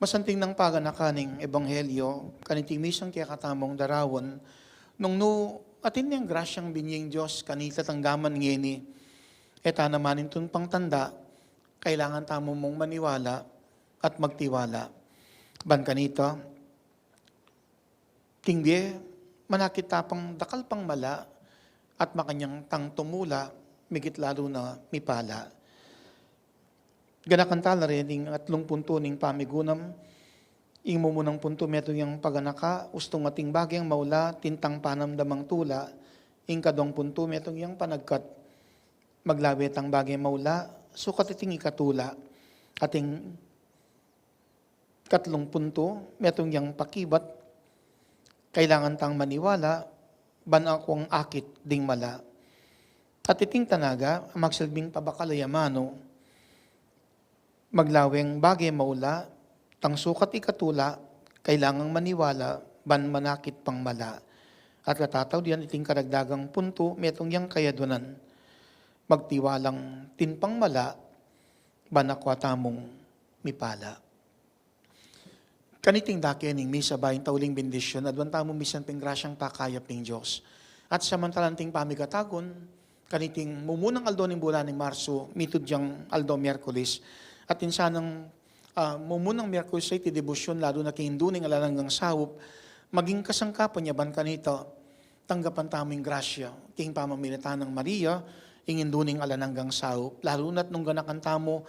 Masanting ng paganakaning ebanghelyo, kaniting misang kaya katamong darawon, nung no atin niyang grasyang binyeng Diyos, kanita tanggaman ngeni, eta naman itong pangtanda, kailangan tamo mong maniwala at magtiwala. Ban kanito, tingge, manakit tapang dakal pang mala, at makanyang tang tumula, migit lalo na mipala. Ganakantala rin yung atlong punto ning pamigunam, ing mumunang punto meto yung paganaka, ustong ating bagyang maula, tintang panamdamang tula, ing kadong punto metong yung panagkat, maglawit ang bagyang maula, sukat iting ikatula, ating katlong punto, metong yung pakibat, kailangan tang maniwala, ban akong akit ding mala. At iting tanaga, magsilbing pabakalayamano, maglaweng bagay maula, tang sukat ikatula, kailangang maniwala, ban manakit pang mala. At katataw diyan iting karagdagang punto, metong yang kayadunan, magtiwalang tinpang mala, ban akwatamong mipala. Kaniting dakianing misa bayin tauling bendisyon, adwan tamong misan penggrasyang pakayap ng Diyos. At samantalanting pamigatagon, kaniting mumunang aldo ng bulan ng Marso, mitud diyang aldo Miyerkules, at insanang mumunang Miyerkules ay tidebusyon, lalo na kihinduning alalanggang sawop, maging kasangkapan niya ban kanito, tanggapan taming grasya, king pamamilitan ng Maria, inginduning alalanggang sawop, lalo na't nung ganakan tamo,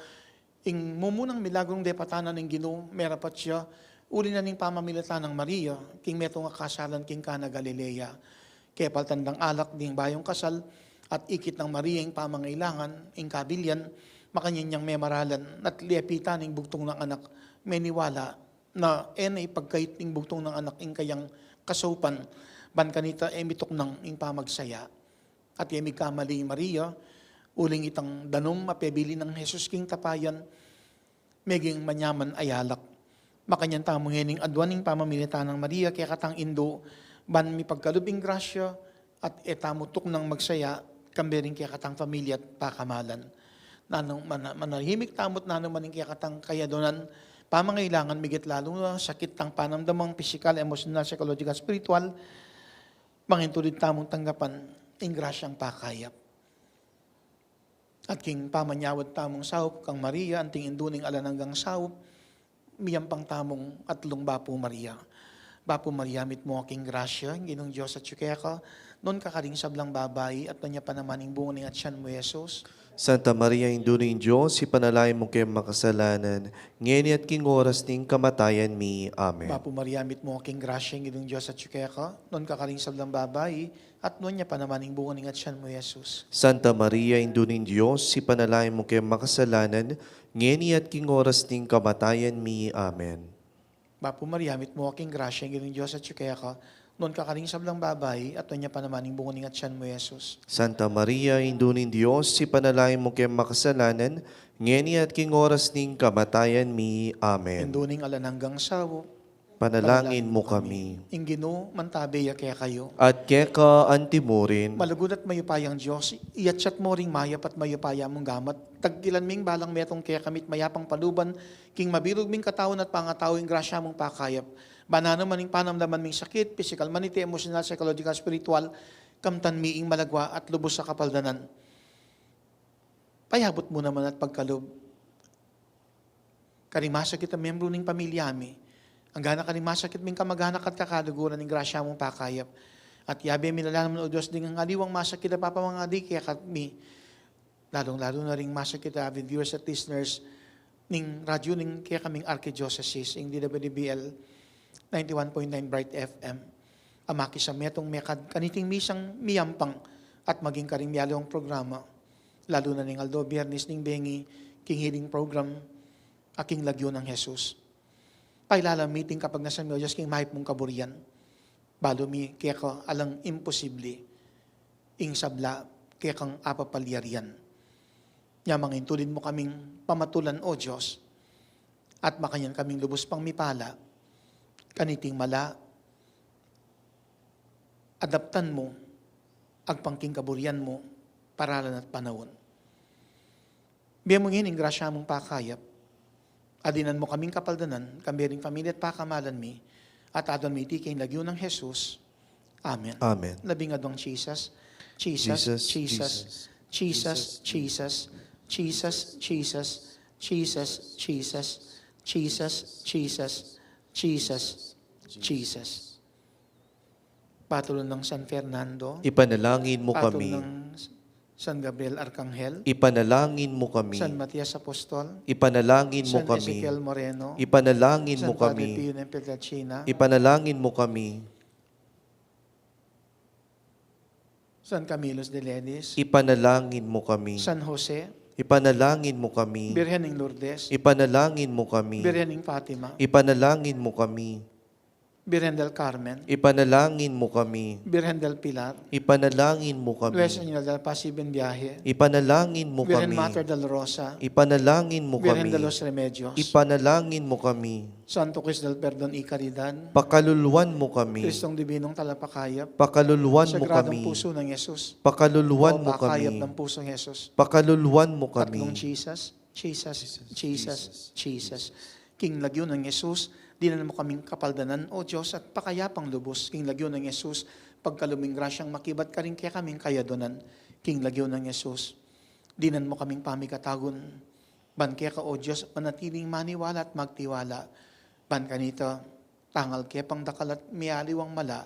ing mumunang milagrong depatanan ng Ginoo, merapat siya, uli na ning pamamilitan ng Maria, king metong kasalan king Kana Galilea, kaya paltandang alak ding bayong kasal, at ikit ng Maria ing pamangailangan, ing kabilyan, makanyang may maralan, at liapitan ing bugtong ng anak, may niwala, na ay pagkait ing bugtong ng anak, ing kayang kasaupan, ban kanita mitok ng ing pamagsaya, at yamig kamali Maria, uling itang danom, mapebili ng Jesus king tapayan, meging manyaman ayalak, makanyan tamong hening adwaning pamamilitan ng Maria, kaya katang Indo, ban mi pagkalubing grasya, at etamutok ng magsaya, kambering kaya katang pamilya at pakamalan. Manahimik tamot na naman kaya katang kayadonan, pamangailangan migit lalo na sakit tang panamdamang physical, emotional, psychological, spiritual, mangintulid tamong tanggapan, ing grasyang pakayap. At king pamanyawad tamong sawop, kang Maria, anting induning alananggang sawop, miyampang tamong atlong Bapo Maria. Bapo Maria, mit mo aking grasya, ginong Diyos at siyukaya ka, noon kakaring sablang babay, at nanya pa naman ing bunga at siyan mo, Jesus. Santa Maria, Induning Diyos, ipanalay mo kayo makasalanan, ngayon at king oras ning kamatayan mi. Amen. Bapo Maria, mit mo aking grasya, ginong Diyos at siyukaya ka, noon kakaring sablang babay, at noon niya pa naman ing bunga at siyan mo, Jesus. Santa Maria, Induning Diyos, ipanalay mo kayo makasalanan, ngayon at king oras ning kamatayan mi. Amen. Bapo Maria, mit mo aking grasya, ginong Diyos at siyukaya ka, noon kakaring sablang babay, at noon niya pa naman ing bunga at siyan mo, Jesus. Santa Maria, Induning Diyos, ipanalay mo kayo makasalanan, ngayon at king oras ning kamatayan mi. Amen. Induning alananggang sawo, Panalangin mo kami. ing Ginoo, mantabeya kaya kayo. At keka antimurin, Malugod at mayupayang Diyos, iyatsat mo ring mayap at mayupaya mong gamat. Tagkilan ming balang metong kaya kamit mayapang paluban, king mabirog ming katawan at pangatawing grasya mong pakayap. Banano maning panamdaman ming sakit, physical, maniti, emotional, psychological, spiritual, kamtan miing malagwa at lubos sa kapaldanan. Payabot mo naman at pagkalob. Karimasa kita membro ng pamilyami. Ang gana karimasakit ming kamaganak at kakaluguran ng grasya mong pakayap. At yabe minalaman o Diyos, ding ang aliwang masakit na papamangadi kaya kami, lalong-lalo na ring masakit na avid viewers at listeners, ning radyo ning kaya kaming Archdiocese, ing DWDBL 91.9 Bright FM. Amaki sa metong mekad, kaniting misang miyampang at maging karing miyalong programa, lalo na ning Aldo Biyernes ning Bengi, king healing program, aking lagyo ng Jesus. Pailalamiting kapag nasa mga Diyos king mahip mong kaburian. Balo mi kaya ka alang imposible. Ing sabla kaya kang apapalyarian. Nyamang intulid mo kaming pamatulan o Diyos. At makanyan kaming lubos pang mipala. Kaniting mala. Adaptan mo. Agpangking kaburian mo. Paralan at panahon. Biya mong hining grasya mong pakayap. Adinan mo kaming kapaldanan, kami ring pamilya at pakamalan mi, at adon mi iti kay lagyo ng Jesus. Amen. Amen. Labing adong Jesus, Jesus, Jesus, Jesus, Jesus, Jesus, Jesus, Jesus, Jesus, Jesus, Jesus, Jesus, Jesus. Patulong ng San Fernando, Ipanalangin mo patulong kami. ng San Gabriel Arcangel, Ipanalangin mo kami. San Matias Apostol, Ipanalangin mo San kami. Ezequiel Moreno, Ipanalangin San mo Padre kami. Pio ng Pietrelcina, Ipanalangin mo kami. San Camilos de Lelis, Ipanalangin mo kami. San Jose, Ipanalangin mo kami. Birhen ng Lourdes, Ipanalangin mo kami. Birhen ng Fatima, Ipanalangin mo kami. Birhen del Carmen, Ipanalangin mo kami. Birhen del Pilar, Ipanalangin mo kami. Nuestra Señora del Paz y Benviaje, Ipanalangin mo Birhen kami. Mater del Rosa, Ipanalangin mo Birhen de kami. los Remedios, Ipanalangin mo kami. Santo Cristo del Perdón y Caridad, Pakaluluan mo kami. Kristong Dibinong Talapakayap, Pakaluluan mo Sagradong kami. Puso ng Yesus, Pakaluluan mo Pakayap kami. ng Puso ng Yesus, Pakaluluan mo Tatlong kami. Jesus, Jesus, Jesus, Jesus. King Lagyo ng Yesus, dinan mo kaming kapaldanan, O Diyos, at pakayapang lubos. King Lagyo ng Yesus, pagkaluming grasyang makibat ka rin kaya kaming kayadonan. King Lagyo ng Yesus, dinan mo kaming pamikatagon. Ban kaya ka, O Diyos, manatiling maniwala at magtiwala. Ban kanito, tangal kaya pang dakal at mialiwang mala,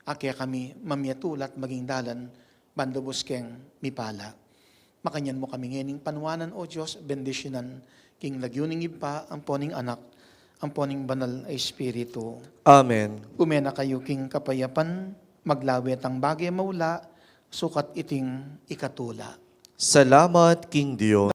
kaya kami mamiyatulat maging dalan, ban lubos keng mipala. Makanyan mo kami ngayon panwanan, O Diyos, bendisyonan, king lagyuning ipa, ang poning anak, ang poning banal ay Espiritu. Amen. Umena kayo king kapayapan, maglawet ang bagay maula, sukat iting ikatula. Salamat, King Dios.